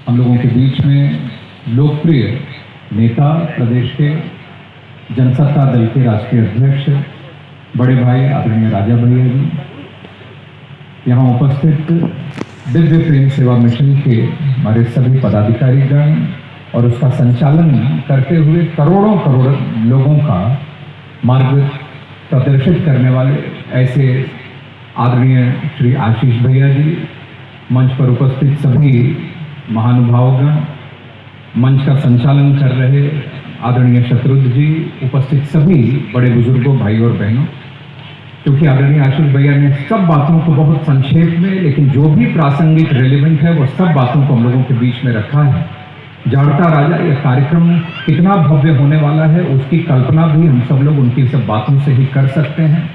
हम लोगों के बीच में लोकप्रिय नेता, प्रदेश के जनसत्ता दल के राष्ट्रीय अध्यक्ष बड़े भाई आदरणीय राजा भैया जी, यहाँ उपस्थित दिव्य प्रेम सेवा मिशन के हमारे सभी पदाधिकारीगण और उसका संचालन करते हुए करोड़ों करोड़ लोगों का मार्ग प्रदर्शित करने वाले ऐसे आदरणीय श्री आशीष भैया जी, मंच पर उपस्थित सभी महानुभावगण, मंच का संचालन कर रहे आदरणीय शत्रुघ्न जी, उपस्थित सभी बड़े बुजुर्गों, भाई और बहनों, क्योंकि आदरणीय आशीष भैया ने सब बातों को बहुत संक्षेप में लेकिन जो भी प्रासंगिक रेलिवेंट है वो सब बातों को हम लोगों के बीच में रखा है। जाड़ता राजा यह कार्यक्रम कितना भव्य होने वाला है उसकी कल्पना भी हम सब लोग उनकी सब बातों से ही कर सकते हैं।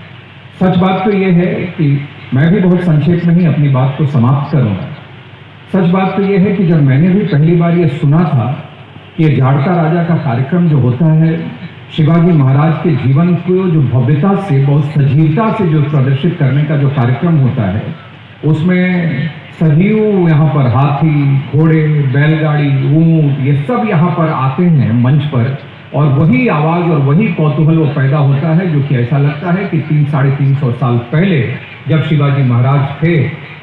सच बात तो ये है कि मैं भी बहुत संक्षेप में ही अपनी बात को समाप्त करूंगा। सच बात तो ये है कि जब मैंने भी पहली बार ये सुना था कि ये जाड़ता राजा का कार्यक्रम जो होता है शिवाजी महाराज के जीवन को जो भव्यता से, बहुत सजीवता से जो प्रदर्शित करने का जो कार्यक्रम होता है, उसमें सजीव यहाँ पर हाथी, घोड़े, बैलगाड़ी, ऊंट, ये सब यहाँ पर आते हैं मंच पर, और वही आवाज़ और वही कौतूहल वो पैदा होता है जो कि ऐसा लगता है कि 300-350 साल पहले जब शिवाजी महाराज थे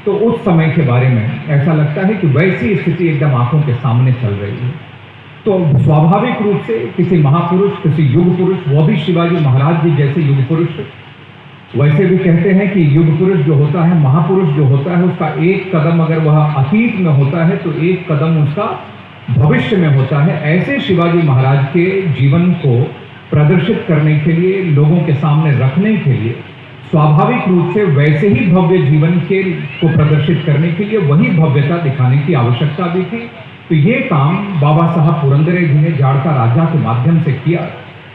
तो उस समय के बारे में ऐसा लगता है कि वैसी स्थिति एकदम आंखों के सामने चल रही है। तो स्वाभाविक रूप से किसी महापुरुष, किसी युग पुरुष, वो भी शिवाजी महाराज जी जैसे युग पुरुष, वैसे भी कहते हैं कि युग पुरुष जो होता है, महापुरुष जो होता है, उसका एक कदम अगर वह अतीत में होता है तो एक कदम उसका भविष्य में होता है। ऐसे शिवाजी महाराज के जीवन को प्रदर्शित करने के लिए, लोगों के सामने रखने के लिए, स्वाभाविक रूप से वैसे ही भव्य जीवन के को प्रदर्शित करने के लिए वही भव्यता दिखाने की आवश्यकता भी थी। तो ये काम बाबा साहब पुरंदरे जी ने जाड़ता राजा के माध्यम से किया।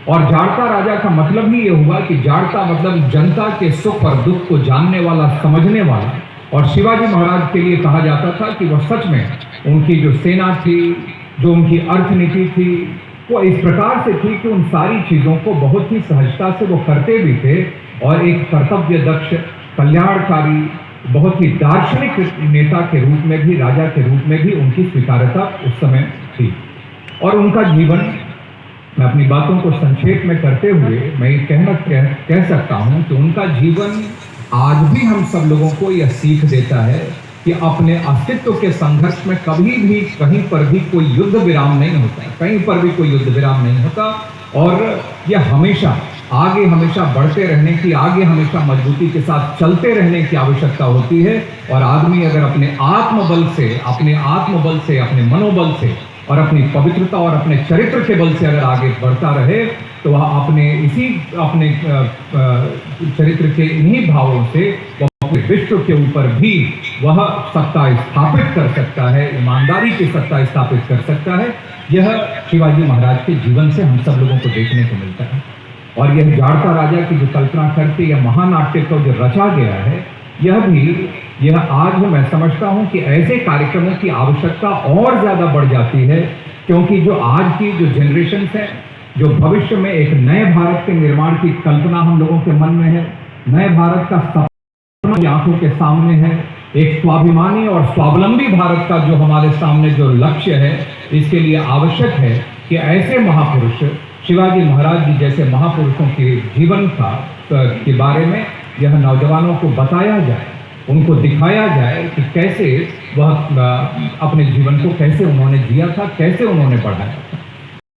और जाड़ता राजा का मतलब ही ये हुआ कि जाड़ता मतलब जनता के सुख और दुख को जानने वाला, समझने वाला। और शिवाजी महाराज के लिए कहा जाता था कि वह सच में उनकी जो सेना थी, जो उनकी अर्थनीति थी, वो इस प्रकार से थी कि उन सारी चीज़ों को बहुत ही सहजता से वो करते भी थे, और एक कर्तव्य दक्ष, कल्याणकारी, बहुत ही दार्शनिक नेता के रूप में भी, राजा के रूप में भी उनकी स्वीकार्यता उस समय थी। और उनका जीवन, मैं अपनी बातों को संक्षेप में करते हुए मैं ये कह सकता हूँ कि उनका जीवन आज भी हम सब लोगों को यह सीख देता है कि अपने अस्तित्व के संघर्ष में कभी भी, कहीं पर भी कोई युद्ध विराम नहीं होता है, कहीं पर भी कोई युद्ध विराम नहीं होता, और यह हमेशा आगे, हमेशा बढ़ते रहने की, आगे हमेशा मजबूती के साथ चलते रहने की आवश्यकता होती है। और आदमी अगर अपने आत्मबल से, अपने मनोबल से और अपनी पवित्रता और अपने चरित्र के बल से अगर आगे बढ़ता रहे तो वह अपने चरित्र के इन्हीं भावों से वह विश्व के ऊपर भी वह सत्ता स्थापित कर सकता है, ईमानदारी की सत्ता स्थापित कर सकता है। यह शिवाजी महाराज के जीवन से हम सब लोगों को देखने को मिलता है। और यह जाड़ता राजा की जो कल्पना करके यह महानाट्य को जो रचा गया है, यह आज मैं समझता हूं कि ऐसे कार्यक्रमों की आवश्यकता और ज़्यादा बढ़ जाती है, क्योंकि जो आज की जो जनरेशन है, जो भविष्य में एक नए भारत के निर्माण की कल्पना हम लोगों के मन में है, नए भारत का सपना आंखों के सामने है, एक स्वाभिमानी और स्वावलंबी भारत का जो हमारे सामने जो लक्ष्य है, इसके लिए आवश्यक है कि ऐसे महापुरुष, शिवाजी महाराज जी जैसे महापुरुषों के जीवन के बारे में यह नौजवानों को बताया जाए, उनको दिखाया जाए कि कैसे वह अपने जीवन को कैसे उन्होंने जिया था, कैसे उन्होंने बढ़ाया था।